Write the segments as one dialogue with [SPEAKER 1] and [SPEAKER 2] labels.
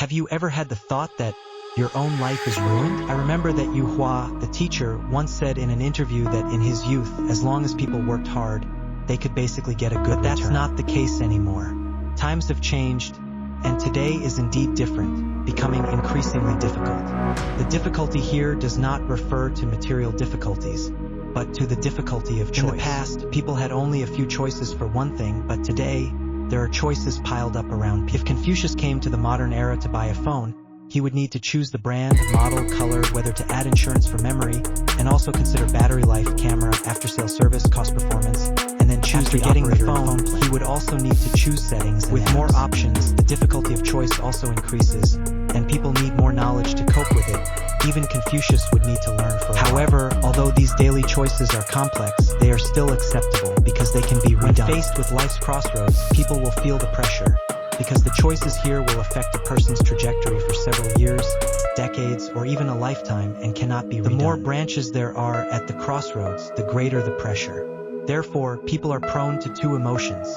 [SPEAKER 1] Have you ever had the thought that your own life is ruined? I remember that Yu Hua, the teacher, once said in an interview that in his youth, as long as people worked hard, they could basically get a good return. That's not the case anymore. Times have changed, and today is indeed different, becoming increasingly difficult. The difficulty here does not refer to material difficulties, but to the difficulty of choice. In the past, people had only a few choices for one thing, but today, there are choices piled up around people. If Confucius came to the modern era to buy a phone, he would need to choose the brand, model, color, whether to add insurance for memory, and also consider battery life, camera, after-sales service, cost performance, and then choose the getting the phone. He would also need to choose settings. With more options, the difficulty of choice also increases, and people need more knowledge to cope with it. Even Confucius would need to learn for it. However, although these daily choices are complex, they are still acceptable because they can be redone. When faced with life's crossroads, people will feel the pressure, because the choices here will affect a person's trajectory for several years, decades, or even a lifetime and cannot be redone. The more branches there are at the crossroads, the greater the pressure. Therefore, people are prone to two emotions: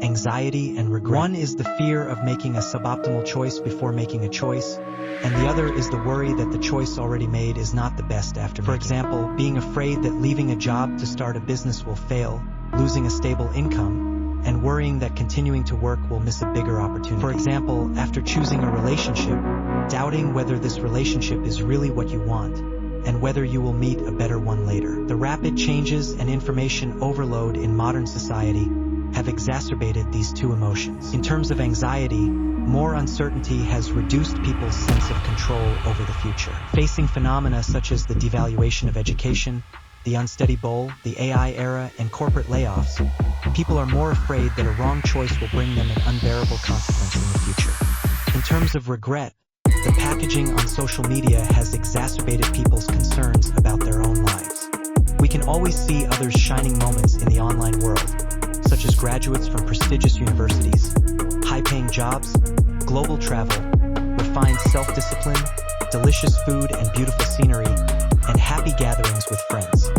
[SPEAKER 1] anxiety and regret. One is the fear of making a suboptimal choice before making a choice, and the other is the worry that the choice already made is not the best after making it. For example, being afraid that leaving a job to start a business will fail, losing a stable income, and worrying that continuing to work will miss a bigger opportunity. For example, after choosing a relationship, doubting whether this relationship is really what you want, and whether you will meet a better one later. The rapid changes and information overload in modern society have exacerbated these two emotions. In terms of anxiety, more uncertainty has reduced people's sense of control over the future. Facing phenomena such as the devaluation of education, the unsteady bull, the AI era, and corporate layoffs, people are more afraid that a wrong choice will bring them an unbearable consequence in the future. In terms of regret, the packaging on social media has exacerbated people's concerns about their own lives. We can always see others' shining moments in the online world, such as graduates from prestigious universities, high-paying jobs, global travel, refined self-discipline, delicious food and beautiful scenery, and happy gatherings with friends.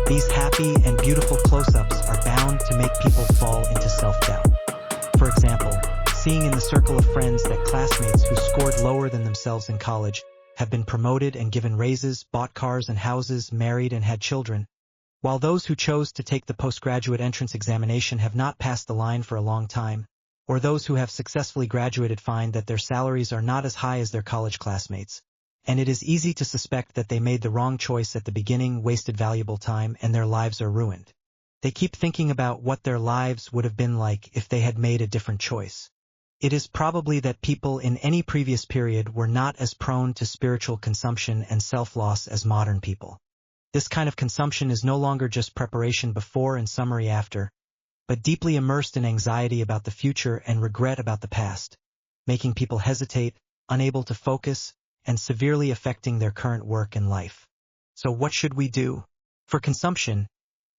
[SPEAKER 1] These happy and beautiful close-ups are bound to make people fall into self-doubt. For example, seeing in the circle of friends that classmates who scored lower than themselves in college have been promoted and given raises, bought cars and houses, married and had children, while those who chose to take the postgraduate entrance examination have not passed the line for a long time, or those who have successfully graduated find that their salaries are not as high as their college classmates. And it is easy to suspect that they made the wrong choice at the beginning, wasted valuable time, and their lives are ruined. They keep thinking about what their lives would have been like if they had made a different choice. It is probably that people in any previous period were not as prone to spiritual consumption and self-loss as modern people. This kind of consumption is no longer just preparation before and summary after, but deeply immersed in anxiety about the future and regret about the past, making people hesitate, unable to focus, and severely affecting their current work and life. So what should we do? For consumption,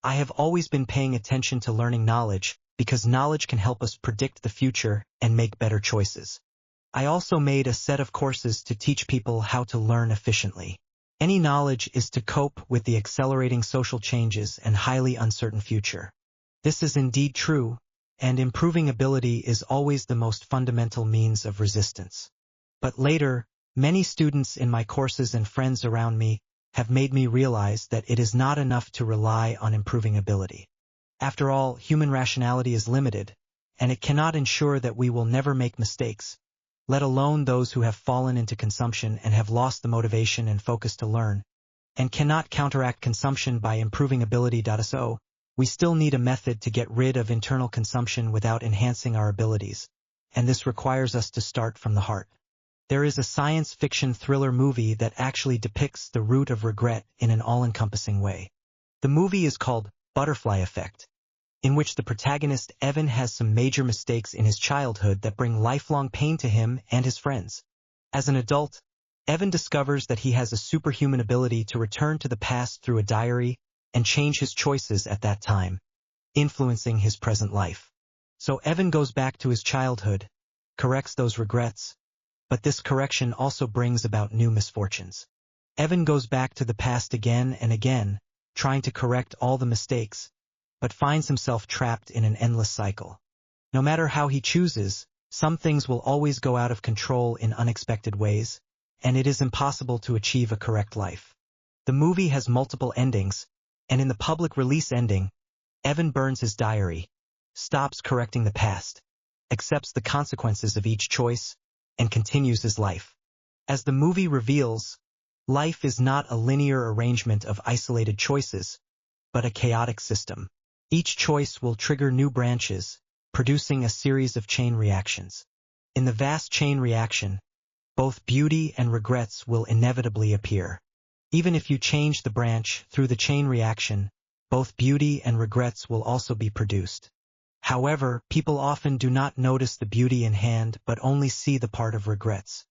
[SPEAKER 1] I have always been paying attention to learning knowledge, because knowledge can help us predict the future and make better choices. I also made a set of courses to teach people how to learn efficiently. Any knowledge is to cope with the accelerating social changes and highly uncertain future. This is indeed true, and improving ability is always the most fundamental means of resistance. But later, many students in my courses and friends around me have made me realize that it is not enough to rely on improving ability. After all, human rationality is limited, and it cannot ensure that we will never make mistakes, let alone those who have fallen into consumption and have lost the motivation and focus to learn, and cannot counteract consumption by improving ability. So, we still need a method to get rid of internal consumption without enhancing our abilities, and this requires us to start from the heart. There is a science fiction thriller movie that actually depicts the root of regret in an all-encompassing way. The movie is called Butterfly Effect, in which the protagonist Evan has some major mistakes in his childhood that bring lifelong pain to him and his friends. As an adult, Evan discovers that he has a superhuman ability to return to the past through a diary and change his choices at that time, influencing his present life. So Evan goes back to his childhood, corrects those regrets, but this correction also brings about new misfortunes. Evan goes back to the past again and again, trying to correct all the mistakes, but finds himself trapped in an endless cycle. No matter how he chooses, Some things will always go out of control in unexpected ways, and it is impossible to achieve a correct life. The movie has multiple endings, and in the public release ending, Evan burns his diary, stops correcting the past, accepts the consequences of each choice, and continues his life. As the movie reveals, life is not a linear arrangement of isolated choices, but a chaotic system. Each choice will trigger new branches, producing a series of chain reactions. In the vast chain reaction, both beauty and regrets will inevitably appear. Even if you change the branch through the chain reaction, both beauty and regrets will also be produced. However, people often do not notice the beauty in hand but only see the part of regrets.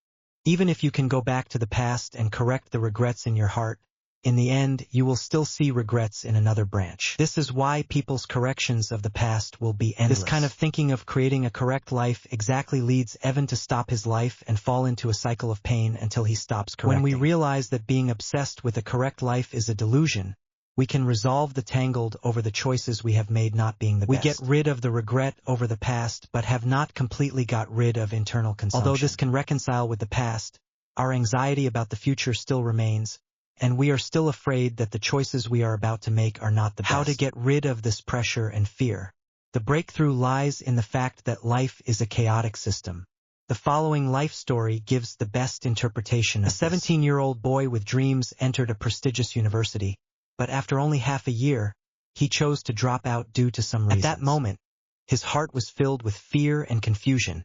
[SPEAKER 1] Even if you can go back to the past and correct the regrets in your heart, in the end, you will still see regrets in another branch. This is why people's corrections of the past will be endless. This kind of thinking of creating a correct life exactly leads Evan to stop his life and fall into a cycle of pain until he stops correcting. When we realize that being obsessed with a correct life is a delusion, we can resolve the tangled over the choices we have made not being the best. We get rid of the regret over the past but have not completely got rid of internal consumption. Although this can reconcile with the past, our anxiety about the future still remains, and we are still afraid that the choices we are about to make are not the best. How to get rid of this pressure and fear? The breakthrough lies in the fact that life is a chaotic system. The following life story gives the best interpretation of this. A 17-year-old boy with dreams entered a prestigious university, but after only half a year, he chose to drop out due to some reasons. At that moment, his heart was filled with fear and confusion,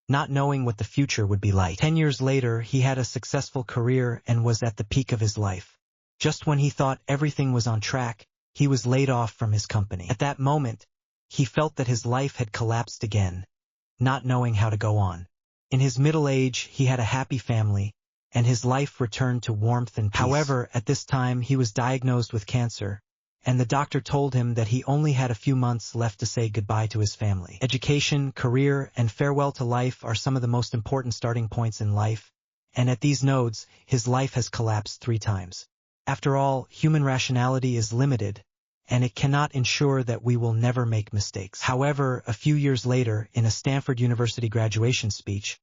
[SPEAKER 1] not knowing what the future would be like. 10 years later, he had a successful career and was at the peak of his life. Just when he thought everything was on track, he was laid off from his company. At that moment, he felt that his life had collapsed again, not knowing how to go on. In his middle age, he had a happy family, and his life returned to warmth and peace. However, at this time, he was diagnosed with cancer, and the doctor told him that he only had a few months left to say goodbye to his family. Education, career, and farewell to life are some of the most important starting points in life, and at these nodes, his life has collapsed 3 times. After all, human rationality is limited, and it cannot ensure that we will never make mistakes. However, a few years later, in a Stanford University graduation speech,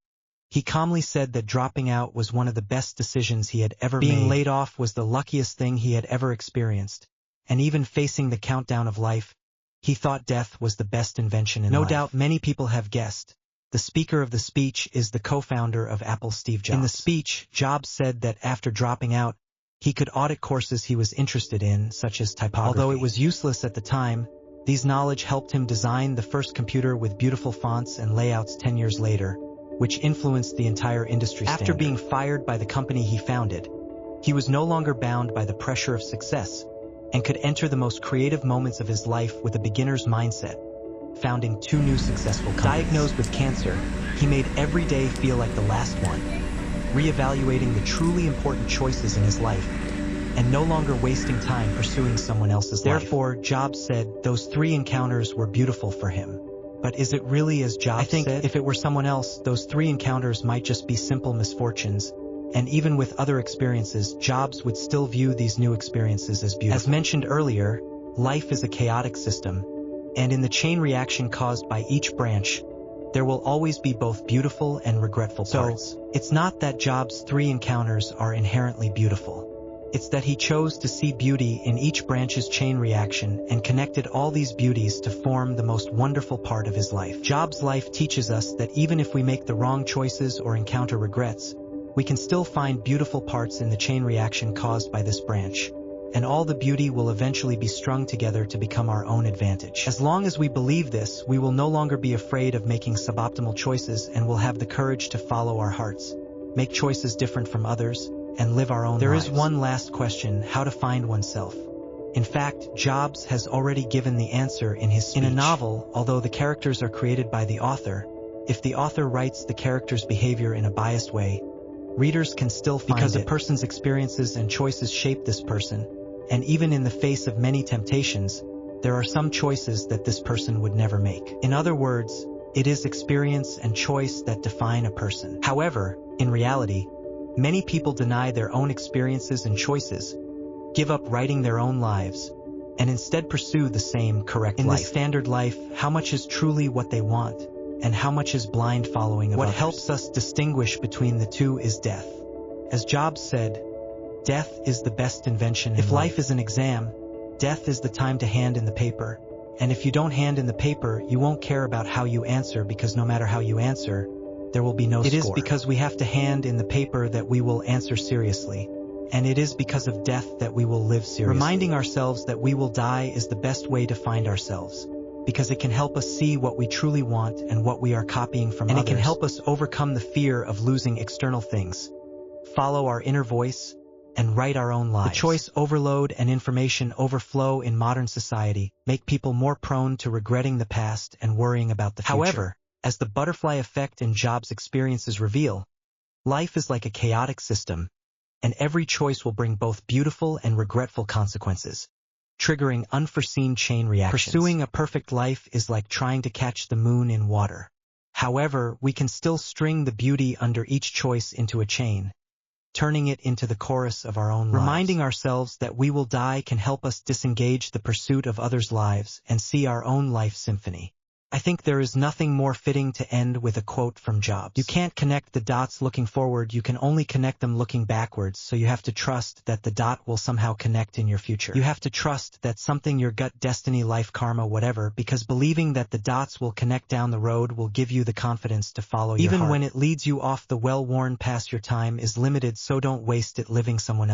[SPEAKER 1] he calmly said that dropping out was one of the best decisions he had ever made. Being laid off was the luckiest thing he had ever experienced. And even facing the countdown of life, he thought death was the best invention in life. No doubt many people have guessed. The speaker of the speech is the co-founder of Apple, Steve Jobs. In the speech, Jobs said that after dropping out, he could audit courses he was interested in, such as typography. Although it was useless at the time, these knowledge helped him design the first computer with beautiful fonts and layouts 10 years later, which influenced the entire industry standard. After being fired by the company he founded, he was no longer bound by the pressure of success, and could enter the most creative moments of his life with a beginner's mindset, founding 2 new successful companies. Diagnosed with cancer, he made every day feel like the last one, reevaluating the truly important choices in his life, and no longer wasting time pursuing someone else's life. Therefore, Jobs said those 3 encounters were beautiful for him. But is it really as Jobs said? I think if it were someone else, those 3 encounters might just be simple misfortunes, and even with other experiences, Jobs would still view these new experiences as beautiful. As mentioned earlier, life is a chaotic system, and in the chain reaction caused by each branch, there will always be both beautiful and regretful parts. So, it's not that Jobs' 3 encounters are inherently beautiful. It's that he chose to see beauty in each branch's chain reaction and connected all these beauties to form the most wonderful part of his life. Jobs' life teaches us that even if we make the wrong choices or encounter regrets, we can still find beautiful parts in the chain reaction caused by this branch, and all the beauty will eventually be strung together to become our own advantage. As long as we believe this, we will no longer be afraid of making suboptimal choices and will have the courage to follow our hearts, make choices different from others, and live our own lives. There is one last question: how to find oneself. In fact, Jobs has already given the answer in his speech. In a novel, although the characters are created by the author, if the author writes the character's behavior in a biased way, readers can still find it. Because a person's experiences and choices shape this person, and even in the face of many temptations, there are some choices that this person would never make. In other words, it is experience and choice that define a person. However, in reality, many people deny their own experiences and choices, give up writing their own lives, and instead pursue the same correct life. In this standard life, how much is truly what they want, and how much is blind following of others. What helps us distinguish between the two is death. As Jobs said, death is the best invention in life. If life is an exam, death is the time to hand in the paper. And if you don't hand in the paper, you won't care about how you answer, because no matter how you answer, there will be no score. It is because we have to hand in the paper that we will answer seriously. And it is because of death that we will live seriously. Reminding ourselves that we will die is the best way to find ourselves, because it can help us see what we truly want and what we are copying from others. And it can help us overcome the fear of losing external things, follow our inner voice, and write our own lives. The choice overload and information overflow in modern society make people more prone to regretting the past and worrying about the future. However, as the butterfly effect in Jobs' experiences reveal, life is like a chaotic system, and every choice will bring both beautiful and regretful consequences, triggering unforeseen chain reactions. Pursuing a perfect life is like trying to catch the moon in water. However, we can still string the beauty under each choice into a chain, turning it into the chorus of our own lives. Reminding ourselves that we will die can help us disengage the pursuit of others' lives and see our own life symphony. I think there is nothing more fitting to end with a quote from Jobs. You can't connect the dots looking forward, you can only connect them looking backwards, so you have to trust that the dot will somehow connect in your future. You have to trust that something, your gut, destiny, life, karma, whatever, because believing that the dots will connect down the road will give you the confidence to follow your heart. Even when it leads you off the well-worn path, your time is limited, so don't waste it living someone else's